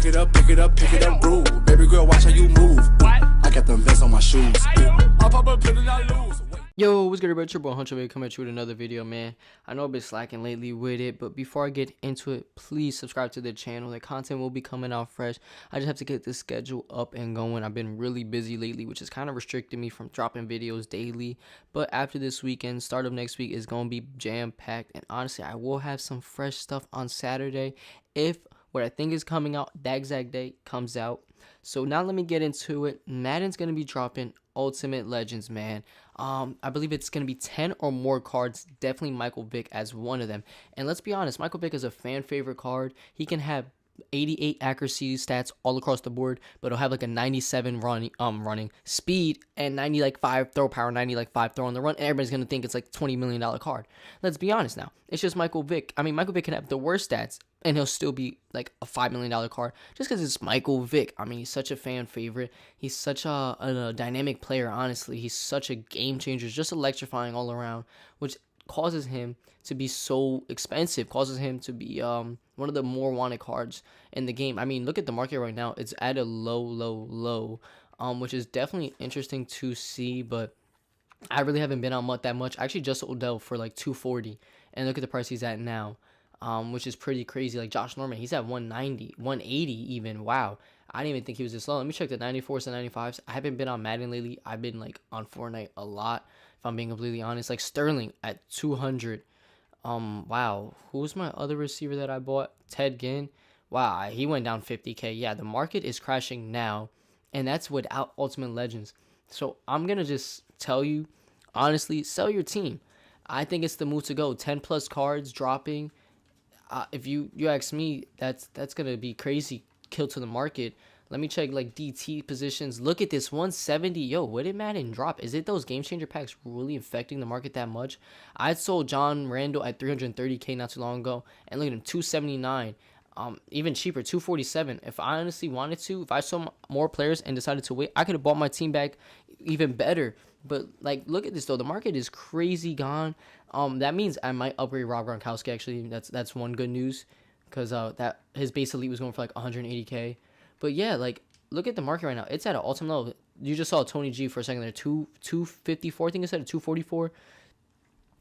pick it up, pick it up, pick it up, groove. Baby girl, watch how you move. I got them vents on my shoes. I pop up, put it out loose. Yo, what's good, everybody? It's your boy Huncho coming at you with another video, man. I know I've been slacking lately with it, but before I get into it, please subscribe to the channel. The content will be coming out fresh. I just have to get the schedule up and going. I've been really busy lately, which has kind of restricted me from dropping videos daily. But after this weekend, start of next week is going to be jam-packed. And honestly, I will have some fresh stuff on Saturday if what I think is coming out that exact day comes out. So now let me get into it. Madden's going to be dropping Ultimate Legends, man. I believe it's going to be 10 or more cards, definitely Michael Vick as one of them. And let's be honest, Michael Vick is a fan favorite card. He can have 88 accuracy stats all across the board, but he'll have like a 97 running speed and 90 like 5 throw power, 90 like 5 throw on the run, and everybody's gonna think it's like $20 million card. Let's be honest now. It's just Michael Vick. I mean, Michael Vick can have the worst stats and he'll still be like a $5 million card just because it's Michael Vick. I mean, he's such a fan favorite. He's such a dynamic player, honestly. He's such a game changer, just electrifying all around, which causes him to be so expensive, causes him to be one of the more wanted cards in the game. I mean, look at the market right now. It's at a low, which is definitely interesting to see, but I really haven't been on that much. I actually just sold Odell for like $240, and look at the price he's at now, which is pretty crazy. Like Josh Norman, he's at 190, 180 even. Wow. I didn't even think he was this low. Let me check the 94s and 95s. I haven't been on Madden lately. I've been like on Fortnite a lot, if I'm being completely honest. Like Sterling at 200. Wow. Who's my other receiver that I bought? Ted Ginn. Wow, he went down 50K. Yeah, the market is crashing now, and that's without Ultimate Legends. So I'm gonna just tell you, honestly, sell your team. I think it's the move to go. 10 plus cards dropping. If you ask me, that's gonna be crazy. Kill to the market. Let me check like DT positions. Look at this 170. Yo, what did Madden drop? Is it those game changer packs really affecting the market that much? I sold John Randall at 330K not too long ago, and look at him, 279. Even cheaper, 247. If I honestly wanted to, if I saw more players and decided to wait, I could have bought my team back even better. But like, look at this though. The market is crazy gone. That means I might upgrade Rob Gronkowski. Actually, that's one good news, because that his base elite was going for like 180K. But yeah, like, look at the market right now. It's at an all-time low. You just saw Tony G for a second there. 254, I think I said, 244.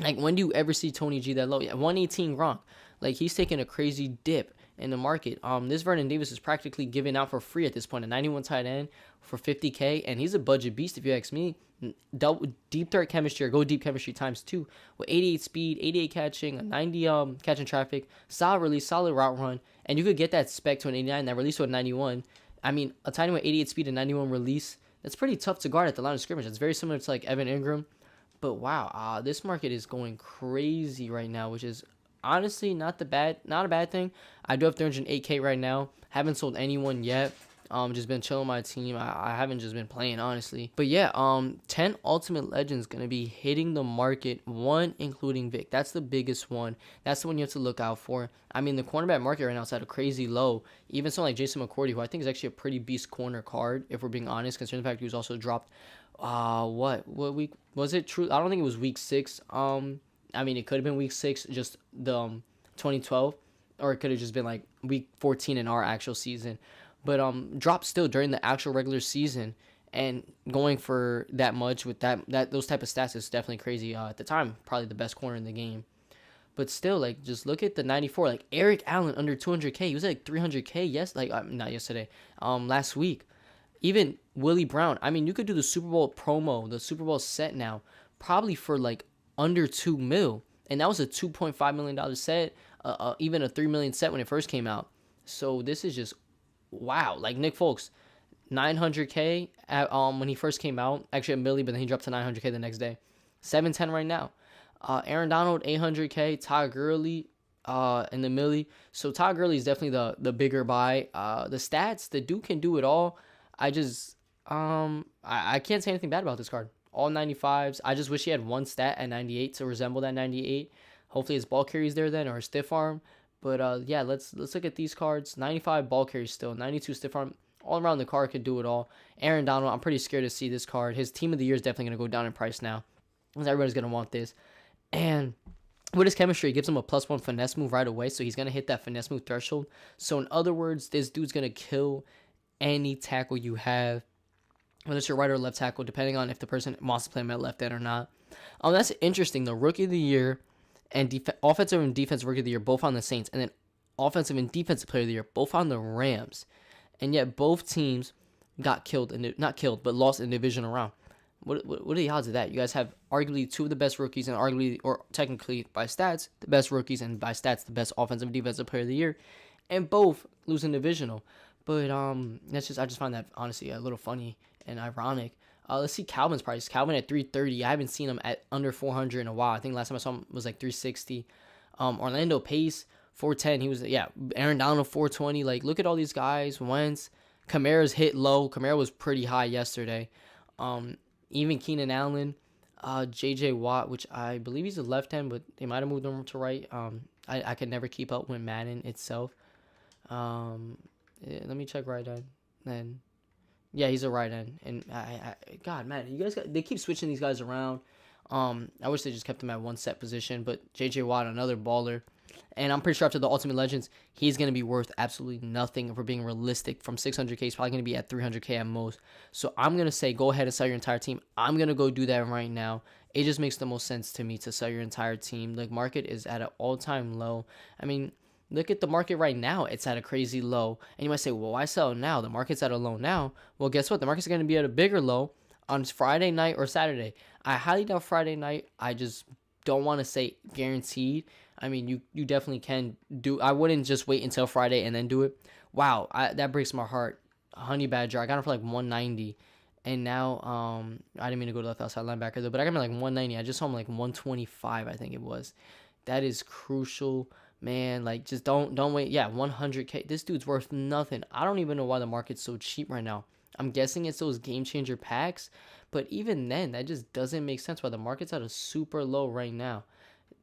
Like, when do you ever see Tony G that low? Yeah, 118 Gronk. Like, he's taking a crazy dip in the market. This Vernon Davis is practically giving out for free at this point. A 91 tight end for 50K, and he's a budget beast if you ask me. Deep threat chemistry, or go deep chemistry times 2 with 88 speed, 88 catching, a 90 catching traffic, solid release, solid route run, and you could get that spec to an 89, that release to a 91. I mean, a tiny with 88 speed and 91 release, that's pretty tough to guard at the line of scrimmage. It's very similar to like Evan Ingram. But wow, this market is going crazy right now, which is honestly not a bad thing. I do have 308K right now. Haven't sold anyone yet. Just been chilling my team. I haven't just been playing, honestly. But yeah, 10 Ultimate Legends gonna be hitting the market, one including Vick. That's the biggest one. That's the one you have to look out for. I mean, the cornerback market right now is at a crazy low. Even someone like Jason McCourty, who I think is actually a pretty beast corner card, if we're being honest, considering the fact he was also dropped. What week was it? True, I don't think it was week 6. I mean, it could have been week 6, just the 2012, or it could have just been like week 14 in our actual season. But dropped still during the actual regular season, and going for that much with those type of stats is definitely crazy. At the time, probably the best corner in the game. But still, like, just look at the 94. Like, Eric Allen under 200K. He was at like 300K. Not yesterday. Last week. Even Willie Brown. I mean, you could do the Super Bowl promo, the Super Bowl set now, probably for like under $2 million, and that was a $2.5 million set. Even a $3 million set when it first came out. So this is just wow. Like Nick Folks, 900K when he first came out. Actually a milli, but then he dropped to 900K the next day. 710 right now. Aaron Donald, 800K. Todd Gurley in the milli. So Todd Gurley is definitely the bigger buy. The stats, the dude can do it all. I just I can't say anything bad about this card. All 95s. I just wish he had one stat at 98 to resemble that 98. Hopefully his ball carries there then, or his stiff arm. But yeah, let's look at these cards. 95 ball carry still, 92 stiff arm. All around the card could do it all. Aaron Donald, I'm pretty scared to see this card. His team of the year is definitely going to go down in price now, because everybody's going to want this. And with his chemistry, it gives him a +1 finesse move right away. So he's going to hit that finesse move threshold. So in other words, this dude's going to kill any tackle you have, whether it's your right or left tackle, depending on if the person wants to play him at left end or not. That's interesting. The Rookie of the Year and Offensive and Defensive Rookie of the Year both on the Saints, and then Offensive and Defensive Player of the Year both on the Rams. And yet both teams got killed, not killed, but lost in the divisional round. What are the odds of that? You guys have arguably two of the best rookies, and arguably, or technically by stats, the best rookies, and by stats, the best offensive and defensive player of the year, and both losing divisional. But I just find that honestly a little funny and ironic. Let's see Calvin's price. Calvin at 330. I haven't seen him at under 400 in a while. I think last time I saw him was like 360. Orlando Pace 410. He was Aaron Donald 420. Like, look at all these guys. Wentz, Kamara's hit low. Kamara was pretty high yesterday. Even Keenan Allen, J.J. Watt, which I believe he's a left hand, but they might have moved him to right. I could never keep up with Madden itself. Let me check right end. Then, yeah, he's a right end. And God, man, you guys they keep switching these guys around. I wish they just kept him at one set position. But J.J. Watt, another baller. And I'm pretty sure after the Ultimate Legends, he's going to be worth absolutely nothing if we're being realistic. From 600K, he's probably going to be at 300K at most. So I'm going to say go ahead and sell your entire team. I'm going to go do that right now. It just makes the most sense to me to sell your entire team. The market is at an all-time low. I mean, look at the market right now. It's at a crazy low. And you might say, well, why sell now? The market's at a low now. Well, guess what? The market's going to be at a bigger low on Friday night or Saturday. I highly doubt Friday night. I just don't want to say guaranteed. I mean, you definitely can do. I wouldn't just wait until Friday and then do it. Wow, that breaks my heart. Honey Badger, I got him for like 190, and now I didn't mean to go to left outside linebacker though, but I got him like 190. I just saw him like 125, I think it was. That is crucial, man. Like, just don't wait. Yeah, 100K. This dude's worth nothing. I don't even know why the market's so cheap right now. I'm guessing it's those game changer packs, but even then, that just doesn't make sense why the market's at a super low right now.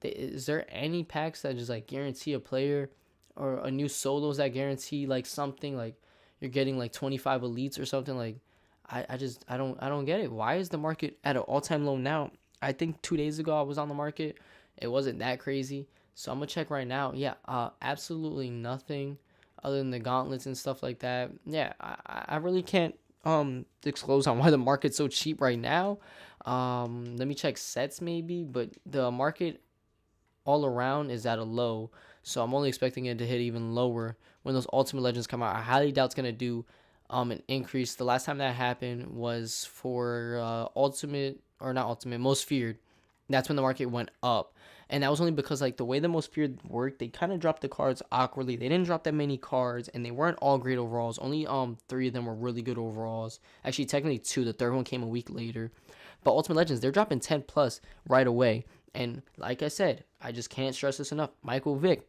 Is there any packs that just like guarantee a player, or a new solos that guarantee like something, like you're getting like 25 elites or something? Like, I don't get it. Why is the market at an all-time low now? I think 2 days ago I was on the market. It wasn't that crazy. So I'm gonna check right now. Yeah, absolutely nothing other than the gauntlets and stuff like that. Yeah, I really can't disclose on why the market's so cheap right now. Let me check sets maybe, but the market all around is at a low, so I'm only expecting it to hit even lower when those Ultimate Legends come out. I highly doubt it's gonna do an increase. The last time that happened was for Most Feared. That's when the market went up, and that was only because like the way the Most Feared worked, they kind of dropped the cards awkwardly. They didn't drop that many cards, and they weren't all great overalls. Only 3 of them were really good overalls. Actually, technically 2. The third one came a week later. But Ultimate Legends, they're dropping 10 plus right away. And like I said, I just can't stress this enough. Michael Vick,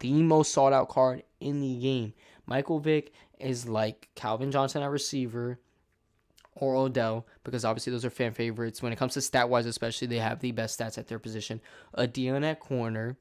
the most sought out card in the game. Michael Vick is like Calvin Johnson at receiver, or Odell, because obviously those are fan favorites. When it comes to stat-wise especially, they have the best stats at their position. A Dion at corner.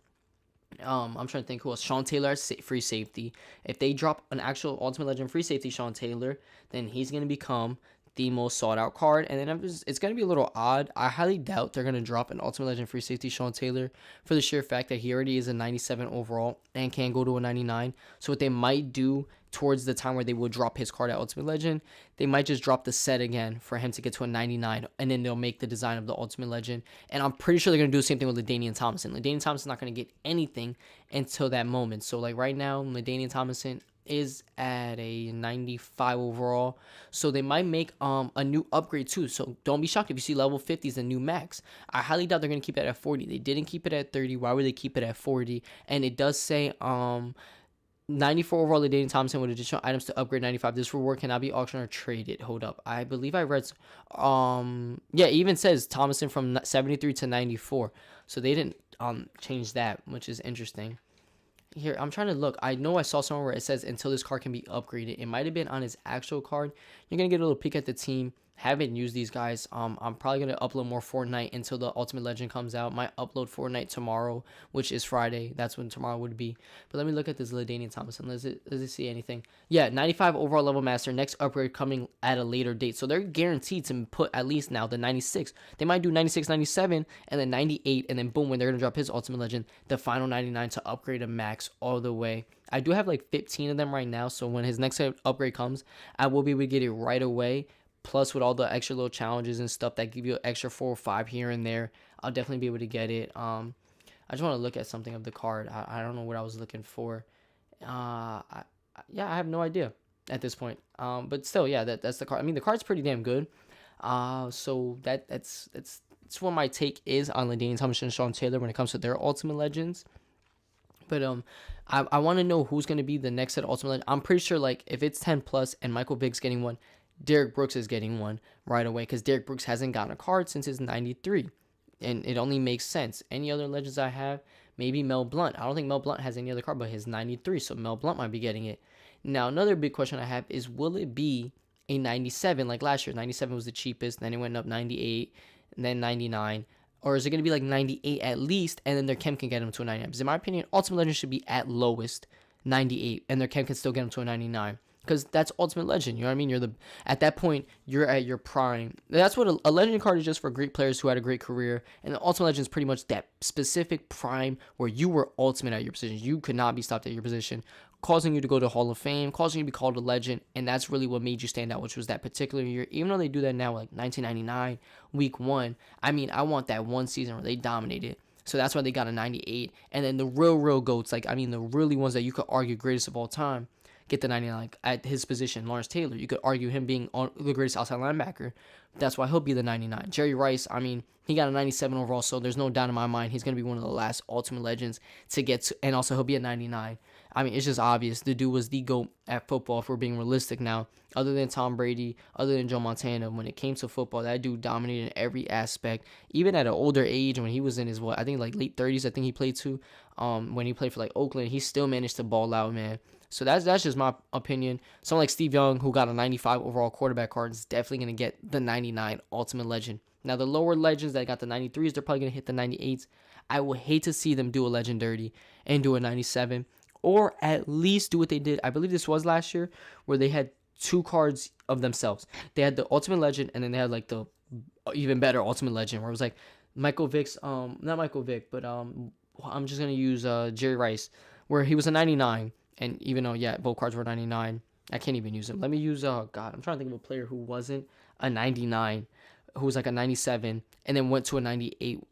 I'm trying to think who else. Sean Taylor at free safety. If they drop an actual Ultimate Legend free safety Sean Taylor, then he's going to become the most sought out card. And then it's going to be a little odd. I highly doubt they're going to drop an Ultimate Legend free safety Sean Taylor, for the sheer fact that he already is a 97 overall and can go to a 99. So what they might do towards the time where they will drop his card at Ultimate Legend, they might just drop the set again for him to get to a 99, and then they'll make the design of the Ultimate Legend. And I'm pretty sure they're going to do the same thing with LaDainian Tomlinson. LaDainian Tomlinson's not going to get anything until that moment. So like right now, LaDainian Tomlinson is at a 95 overall, so they might make a new upgrade too. So don't be shocked if you see level 50 is the new max. I highly doubt they're going to keep it at 40. They didn't keep it at 30. Why would they keep it at 40? And it does say 94 overall LaDainian Tomlinson with additional items to upgrade 95. This reward cannot be auctioned or traded. Hold up, I believe I read yeah, it even says Tomlinson from 73 to 94, so they didn't change that, which is interesting. Here, I'm trying to look. I know I saw somewhere where it says until this card can be upgraded. It might have been on his actual card. You're going to get a little peek at the team. haven't used these guys. I'm probably gonna upload more Fortnite until the Ultimate Legend comes out. Might upload Fortnite tomorrow, which is Friday. That's when tomorrow would be. But let me look at this LaDainian Thompson. Does it see anything? Yeah, 95 overall level master. Next upgrade coming at a later date. So they're guaranteed to put at least now the 96. They might do 96, 97, and then 98, and then boom, when they're gonna drop his Ultimate Legend, the final 99 to upgrade a max all the way. I do have like 15 of them right now, so when his next upgrade comes, I will be able to get it right away. Plus, with all the extra little challenges and stuff that give you an extra 4 or 5 here and there, I'll definitely be able to get it. I just want to look at something of the card. I don't know what I was looking for. Yeah, I have no idea at this point. But still, yeah, that's the card. I mean, the card's pretty damn good. So that's what my take is on LaDainian Thompson and Sean Taylor when it comes to their Ultimate Legends. But I want to know who's going to be the next set of Ultimate Legends. I'm pretty sure, like, if it's 10 plus and Michael Vick's getting one, Derrick Brooks is getting one right away, because Derrick Brooks hasn't gotten a card since his 93. And it only makes sense. Any other legends I have, maybe Mel Blount. I don't think Mel Blount has any other card but his 93, so Mel Blount might be getting it. Now, another big question I have is, will it be a 97 like last year? 97 was the cheapest, then it went up 98, and then 99. Or is it going to be like 98 at least, and then their chem can get them to a 99? Because in my opinion, Ultimate Legend should be at lowest 98, and their chem can still get them to a 99. Because that's Ultimate Legend, you know what I mean? At that point, you're at your prime. That's what a Legend card is, just for great players who had a great career. And the Ultimate Legend is pretty much that specific prime where you were ultimate at your position. You could not be stopped at your position, causing you to go to Hall of Fame, causing you to be called a legend. And that's really what made you stand out, which was that particular year. Even though they do that now, like 1999, week 1. I mean, I want that one season where they dominated. So that's why they got a 98. And then the real GOATs, like, I mean, the really ones that you could argue greatest of all time, get the 99, like, at his position. Lawrence Taylor, you could argue him being the greatest outside linebacker. That's why he'll be the 99. Jerry Rice, I mean, he got a 97 overall, so there's no doubt in my mind he's going to be one of the last Ultimate Legends to get to, and also he'll be a 99. I mean, it's just obvious. The dude was the GOAT at football, if we're being realistic now. Other than Tom Brady, other than Joe Montana, when it came to football, that dude dominated in every aspect. Even at an older age, when he was in his, I think like late 30s, I think he played to. When he played for like Oakland, he still managed to ball out, man. So that's just my opinion. Someone like Steve Young, who got a 95 overall quarterback card, is definitely going to get the 99 Ultimate Legend. Now, the lower legends that got the 93s, they're probably going to hit the 98s. I would hate to see them do a Legendary and do a 97. Or at least do what they did. I believe this was last year, where they had 2 cards of themselves. They had the Ultimate Legend, and then they had like the even better Ultimate Legend, where it was like Michael Vick's, not Michael Vick, but I'm just going to use Jerry Rice, where he was a 99. And even though, yeah, both cards were 99, I can't even use them. Let me use, God, I'm trying to think of a player who wasn't a 99, who was like a 97, and then went to a 98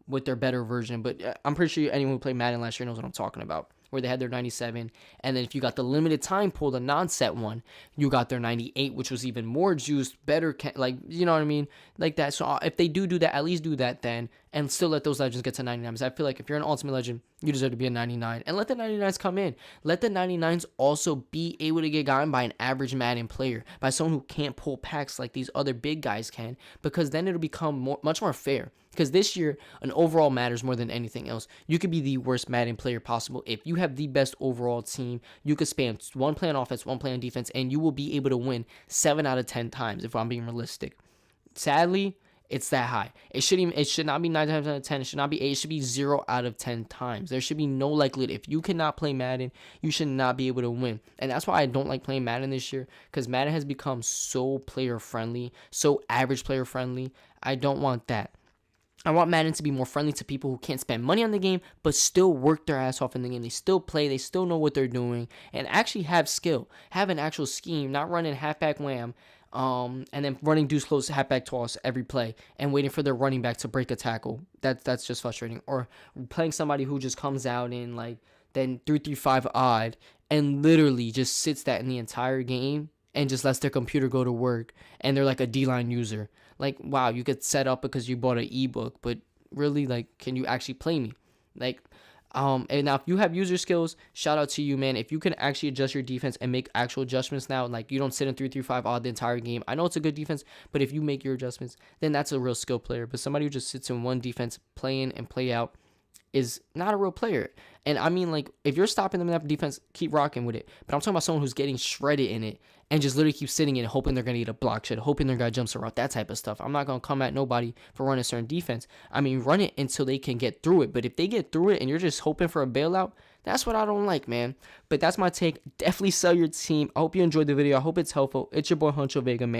with their better version. But I'm pretty sure anyone who played Madden last year knows what I'm talking about, where they had their 97, and then if you got the limited time pull, the non-set one, you got their 98, which was even more juiced, better, like, you know what I mean, like that. So if they do that, at least do that then, and still let those legends get to 99. Because I feel like if you're an Ultimate Legend, you deserve to be a 99, and let the 99s come in. Let the 99s also be able to get gotten by an average Madden player, by someone who can't pull packs like these other big guys can, because then it'll become much more fair. Because this year, an overall matters more than anything else. You could be the worst Madden player possible. If you have the best overall team, you could span one play on offense, one play on defense, and you will be able to win 7 out of 10 times, if I'm being realistic. Sadly, it's that high. It should not be 9 times out of 10. It should not be 8. It should be 0 out of 10 times. There should be no likelihood. If you cannot play Madden, you should not be able to win. And that's why I don't like playing Madden this year, because Madden has become so player friendly, so average player friendly. I don't want that. I want Madden to be more friendly to people who can't spend money on the game, but still work their ass off in the game. They still play. They still know what they're doing, and actually have skill. Have an actual scheme, not running halfback wham, and then running deuce close halfback toss every play and waiting for their running back to break a tackle. That's just frustrating. Or playing somebody who just comes out in like then 3-3-5 odd and literally just sits that in the entire game and just lets their computer go to work, and they're like a D-line user. Like, wow, you could set up because you bought an ebook, but really, like, can you actually play me? Like, and now if you have user skills, shout out to you, man. If you can actually adjust your defense and make actual adjustments now, like you don't sit in 3-3-5 odd the entire game. I know it's a good defense, but if you make your adjustments, then that's a real skill player. But somebody who just sits in one defense, play in and play out, is not a real player. And I mean, like, if you're stopping them in that defense, keep rocking with it. But I'm talking about someone who's getting shredded in it and just literally keep sitting in it, hoping they're going to get a block shot, hoping they're going to jump around, that type of stuff. I'm not going to come at nobody for running a certain defense. I mean, run it until they can get through it. But if they get through it and you're just hoping for a bailout, that's what I don't like, man. But that's my take. Definitely sell your team. I hope you enjoyed the video. I hope it's helpful. It's your boy Huncho Vega, man.